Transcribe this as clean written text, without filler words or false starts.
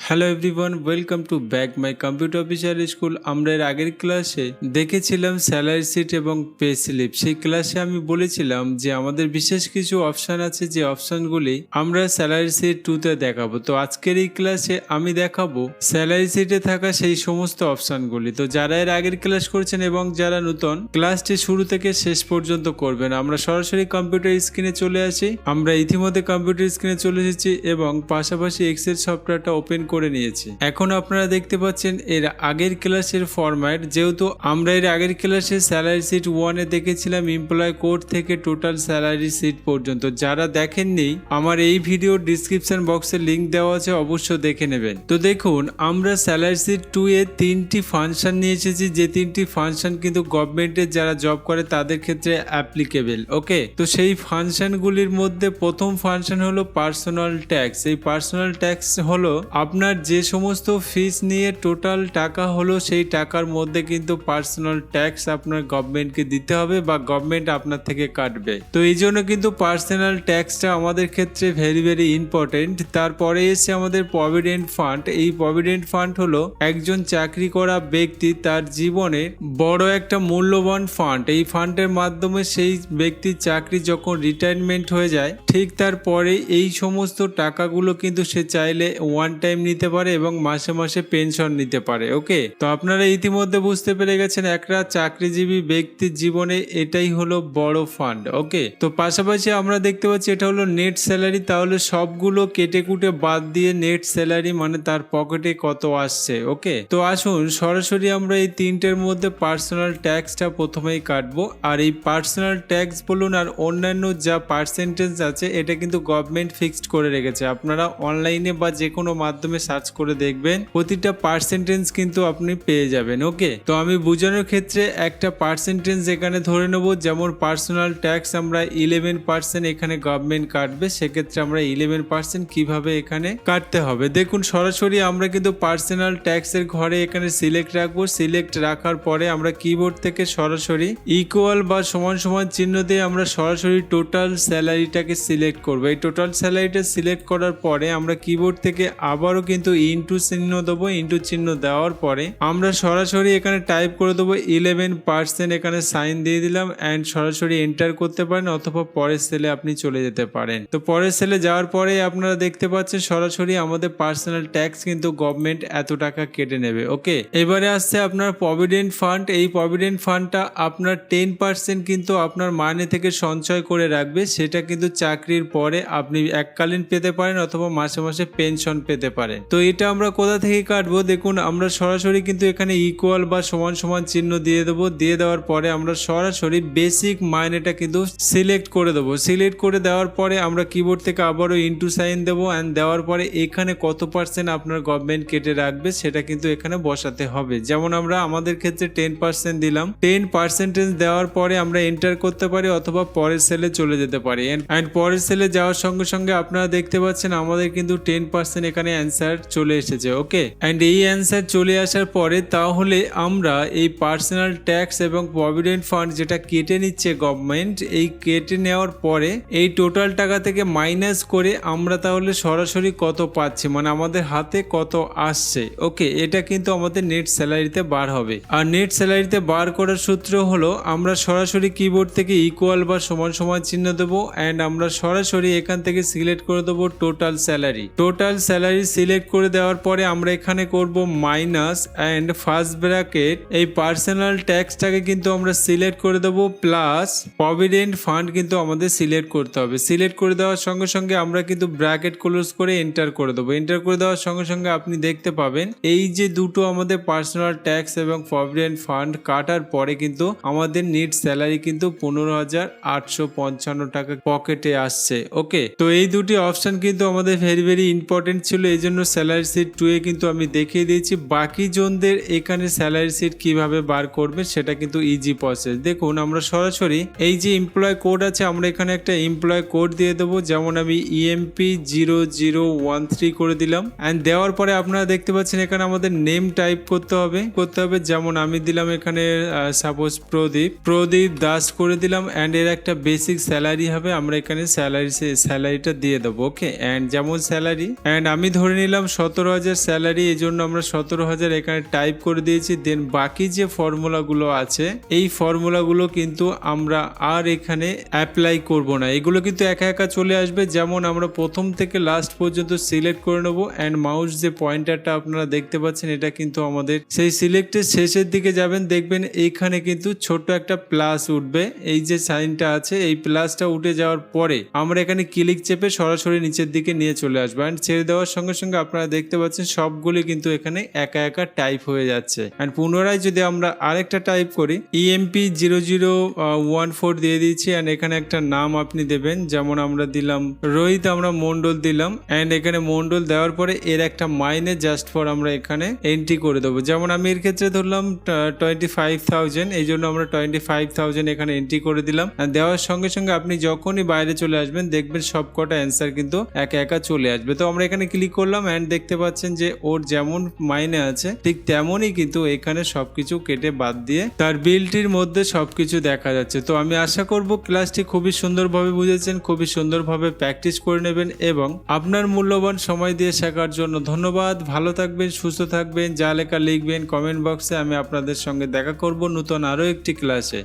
Hello everyone, welcome to back my computer official school. আমরা এর আগের ক্লাসে দেখেছিলাম স্যালারি শিট এবং পে স্লিপ। সেই ক্লাসে আমি বলেছিলাম যে আমাদের বিশেষ কিছু অপশান আছে, যে অপশানগুলি আমরা স্যালারি শিট 2-তে দেখাবো। তো আজকের এই ক্লাসে আমি দেখাবো স্যালারি শিটে থাকা সেই সমস্ত অপশানগুলি। তো যারা এর আগের ক্লাস করছেন এবং যারা নতুন, ক্লাসটি শুরু থেকে শেষ পর্যন্ত করবেন। আমরা সরাসরি কম্পিউটার স্ক্রিনে চলে আসি। আমরা ইতিমধ্যে কম্পিউটার স্ক্রিনে চলে এসেছি এবং পাশাপাশি এক্সেল সফটওয়্যারটা ওপেন করে নিয়েছি। এখন আপনারা দেখতে পাচ্ছেন এর আগের ক্লাসের ফরম্যাট। যেহেতু আমরা এর আগের ক্লাসে স্যালারি শিট 1-এ দেখেছিলাম এমপ্লয় কোড থেকে টোটাল স্যালারি শিট পর্যন্ত। যারা দেখেননি, আমার এই ভিডিও ডিসক্রিপশন বক্সে লিংক দেওয়া আছে, অবশ্যই দেখে নেবেন। তো দেখুন, আমরা স্যালারি শিট 2-এ 3টি ফাংশন নিয়ে এসেছি, যে 3টি ফাংশন কিন্তু গভর্নমেন্টের যারা জব করে তাদের ক্ষেত্রে অ্যাপ্লিকেবল। ওকে, তো সেই ফাংশনগুলির মধ্যে প্রথম ফাংশন হলো পার্সোনাল ট্যাক্স। এই পার্সোনাল ট্যাক্স হলো আপনার যে সমস্ত ফিস নিয়ে টোটাল টাকা হলো, সেই টাকার মধ্যে কিন্তু পার্সোনাল ট্যাক্স আপনার গভর্নমেন্টকে দিতে হবে বা গভর্নমেন্ট আপনার থেকে কাটবে। তো এই জন্য কিন্তু পার্সোনাল ট্যাক্সটা আমাদের ক্ষেত্রে ভেরি ইম্পর্টেন্ট। তারপরে এসে আমাদের প্রভিডেন্ট ফান্ড। এই প্রভিডেন্ট ফান্ড হলো একজন চাকরি করা ব্যক্তি তার জীবনে বড় একটা মূল্যবান ফান্ড। এই ফান্ডের মাধ্যমে সেই ব্যক্তির চাকরি যখন রিটায়ারমেন্ট হয়ে যায়, ঠিক তারপরে এই সমস্ত টাকাগুলো কিন্তু সে চাইলে ওয়ান টাইম নিতে পারে এবং মাসে মাসে পেনশন নিতে পারে। ওকে, তো আপনারা ইতিমধ্যে বুঝতে পেরে গেছেন একটা চাকরিজীবী ব্যক্তির জীবনে এটাই হলো বড় ফান্ড। ওকে, তো পাশাপাশি আমরা দেখতে পাচ্ছি এটা হলো নেট স্যালারি। তাহলে সবগুলো কেটে কুটে বাদ দিয়ে নেট স্যালারি মানে তার পকেটে কত আসছে। ওকে, তো আসুন সরাসরি আমরা এই তিনটের মধ্যে পার্সোনাল ট্যাক্সটা প্রথমেই কাটবো। আর এই পার্সোনাল ট্যাক্স বলুন আর অন্যান্য যা পার্সেন্টেজ আছে, এটা কিন্তু গভর্নমেন্ট ফিক্সড করে রেখেছে। আপনারা অনলাইনে বা যে কোনো মাধ্যমে সার্চ করে দেখবেন, প্রতিটা পার্সেন্টেজ কিন্তু আপনি পেয়ে যাবেন। ওকে, তো আমি বোঝানোর ক্ষেত্রে একটা পার্সেন্টেজ এখানে ধরে নেব। যেমন পার্সোনাল ট্যাক্স আমরা 11% এখানে গভর্নমেন্ট কাটবে, সেক্ষেত্রে আমরা 11% কিভাবে এখানে কাটতে হবে দেখুন। সরাসরি আমরা কিন্তু পার্সোনাল ট্যাক্সের ঘরে এখানে সিলেক্ট রাখবো। সিলেক্ট রাখার পরে আমরা কিবোর্ড থেকে সরাসরি ইকুয়াল বা সমান সমান চিহ্ন দিয়ে আমরা সরাসরি টোটাল স্যালারিটাকে সিলেক্ট করবো। এই টোটাল স্যালারিটা সিলেক্ট করার পরে আমরা কিবোর্ড থেকে আবারও কিন্তু ইনটু চিহ্ন দেবো। ইনটু চিহ্ন দেওয়ার পরে আমরা সরাসরি এখানে টাইপ করে দেবো 11%। এখানে সাইন দিয়ে দিলাম অ্যান্ড সরাসরি এন্টার করতে পারেন, অথবা পরের সেলে আপনি চলে যেতে পারেন। তো পরের সেলে যাওয়ার পরে আপনারা দেখতে পাচ্ছেন সরাসরি আমাদের পার্সোনাল ট্যাক্স কিন্তু গভর্নমেন্ট এত টাকা কেটে নেবে। ওকে, এবারে আসছে আপনার প্রভিডেন্ট ফান্ড। এই প্রভিডেন্ট ফান্ডটা আপনার 10% কিন্তু আপনার মাইনে থেকে সঞ্চয় করে রাখবে। সেটা কিন্তু চাকরির পরে আপনি এককালীন পেতে পারেন অথবা মাসে মাসে পেনশন পেতে পারেন। তো এটা আমরা কোথা থেকে কাটবো দেখুন, আমরা সরাসরি কিন্তু এখানে ইকুয়াল বা সমান সমান চিহ্ন দিয়ে দেবো। দিয়ে দেওয়ার পরে আমরা সরাসরি বেসিক মাইনেটা কিন্তু সিলেক্ট করে দেবো। সিলেক্ট করে দেওয়ার পরে আমরা কিবোর্ড থেকে আবারও ইনটু সাইন দেবো অ্যান্ড দেওয়ার পরে এখানে কত পার্সেন্ট আপনার গভর্নমেন্ট কেটে রাখবে সেটা কিন্তু এখানে বসাতে হবে। যেমন আমরা আমাদের ক্ষেত্রে 10% দিলাম। 10% দেওয়ার পরে আমরা এন্টার করতে পারি অথবা পরের সেলে চলে যেতে পারি। অ্যান্ড পরের সেলে যাওয়ার সঙ্গে সঙ্গে আপনারা দেখতে পাচ্ছেন আমাদের কিন্তু 10% এখানে অ্যান্সার চলে এসেছে। ওকে, অ্যান্ড এই অ্যান্সার চলে আসার পরে তাহলে আমরা এই পার্সোনাল ট্যাক্স এবং প্রভিডেন্ট ফান্ড যেটা কেটে নিচ্ছে গভর্নমেন্ট, এই কেটে নেওয়ার পরে এই টোটাল টাকা থেকে মাইনাস করে আমরা তাহলে সরাসরি কত পাচ্ছি, মানে আমাদের হাতে কত আসছে। ওকে, এটা কিন্তু আমাদের নেট স্যালারিতে বার হবে। আর নেট স্যালারিতে বার করার সূত্র হলো আমরা সরাসরি কিবোর্ড থেকে ইকুয়াল বা সমান সমান চিহ্ন দেবো অ্যান্ড আমরা সরাসরি এখান থেকে সিলেক্ট করে দেবো total salary. Total salary select করে দেওয়ার পরে আমরা এখানে করব মাইনাস অ্যান্ড ফার্স্ট ব্র্যাকেট এই পার্সোনাল ট্যাক্সটাকে কিন্তু আমরা সিলেক্ট করে দেবো প্লাস প্রভিডেন্ট ফান্ড কিন্তু আমাদের সিলেক্ট করতে হবে। সিলেক্ট করে দেওয়ার সঙ্গে সঙ্গে আমরা কিন্তু ব্র্যাকেট ক্লোজ করে এন্টার করে দেবো। এন্টার করে দেওয়ার সঙ্গে সঙ্গে আপনি দেখতে পাবেন এই যে দুটো আমাদের পার্সোনাল ট্যাক্স এবং প্রভিডেন্ট ফান্ড কাটার পরে কিন্তু আমাদের নেট স্যালারি কিন্তু 15,855 টাকা পকেটে আসছে। ওকে, তো এই দুটি অপশন কিন্তু আমাদের ভেরি ইম্পর্টেন্ট ছিল, এই জন্য স্যালারি শিট 2-এ কিন্তু আমি দেখিয়ে দিয়েছি। বাকি জনদের এখানে স্যালারি শিট কিভাবে বার করবে সেটা কিন্তু ইজি প্রসেস। দেখুন, আমরা সরাসরি এই যে এমপ্লয় কোড আছে, আমরা এখানে একটা এমপ্লয় কোড দিয়ে দেবো। যেমন আমি EMP0013 করে দিলাম অ্যান্ড দেওয়ার পরে আপনারা দেখতে পাচ্ছেন এখানে আমাদের নেম টাইপ করতে হবে। যেমন আমি দিলাম এখানে সাপোজ প্রদীপ দাস করে দিলাম অ্যান্ড এর একটা বেসিক স্যালারি হবে। আমরা এখানে স্যালারিটা দিয়ে দেবো। ওকে, অ্যান্ড যেমন স্যালারি অ্যান্ড আমি ধরে নিলাম দেখেছিলাম 17,000 স্যালারি, এই জন্য আমরা 17,000 এখানে টাইপ করে দিয়েছি। দেন বাকি যে ফর্মুলাগুলো আছে এই ফর্মুলাগুলো কিন্তু আমরা আর এখানে অ্যাপ্লাই করব না, এগুলো কিন্তু একা একা চলে আসবে। যেমন আমরা প্রথম থেকে লাস্ট পর্যন্ত সিলেক্ট করে নেব অ্যান্ড মাউস যে পয়েন্টারটা আপনারা দেখতে পাচ্ছেন এটা কিন্তু আমাদের সেই সিলেক্টের শেষের দিকে যাবেন, দেখবেন এইখানে কিন্তু ছোট্ট একটা প্লাস উঠবে, এই যে সাইনটা আছে এই প্লাসটা উঠে যাওয়ার পরে আমরা এখানে ক্লিক চেপে সরাসরি নিচের দিকে নিয়ে চলে আসবো অ্যান্ড ছেড়ে দেওয়ার সঙ্গে সঙ্গে আপনারা দেখতে পাচ্ছেন সবগুলি কিন্তু এখানে একা একা টাইপ হয়ে যাচ্ছে। অ্যান্ড পুনরায় যদি আমরা আরেকটা টাইপ করি EMP0014 দিয়ে দিচ্ছি অ্যান্ড এখানে একটা নাম আপনি দেবেন, যেমন আমরা দিলাম রোহিত, আমরা মন্ডল দিলাম অ্যান্ড এখানে মন্ডল দেওয়ার পরে এর একটা মাইনে জাস্ট ফর আমরা এখানে এন্ট্রি করে দেবো। যেমন আমি এর ক্ষেত্রে ধরলাম 25,000, এই জন্য আমরা 25,000 এখানে এন্ট্রি করে দিলাম। দেওয়ার সঙ্গে সঙ্গে আপনি যখনই বাইরে চলে আসবেন দেখবেন সব কটা অ্যান্সার কিন্তু একা একা চলে আসবে। তো আমরা এখানে ক্লিক করলাম অ্যান্ড দেখতে পাচ্ছেন যে ওর যেমন মাইনে আছে ঠিক তেমনই কিন্তু এখানে সবকিছু কেটে বাদ দিয়ে তার বিলটির মধ্যে সবকিছু দেখা যাচ্ছে। তো আমি আশা করব ক্লাসটি খুবই সুন্দরভাবে বুঝেছেন, খুবই সুন্দরভাবে প্র্যাকটিস করে নেবেন এবং আপনার মূল্যবান সময় দিয়ে শেখার জন্য ধন্যবাদ। ভালো থাকবেন, সুস্থ থাকবেন, যা লেখা লিখবেন কমেন্ট বক্সে, আমি আপনাদের সঙ্গে দেখা করব নতুন আরও একটি ক্লাসে।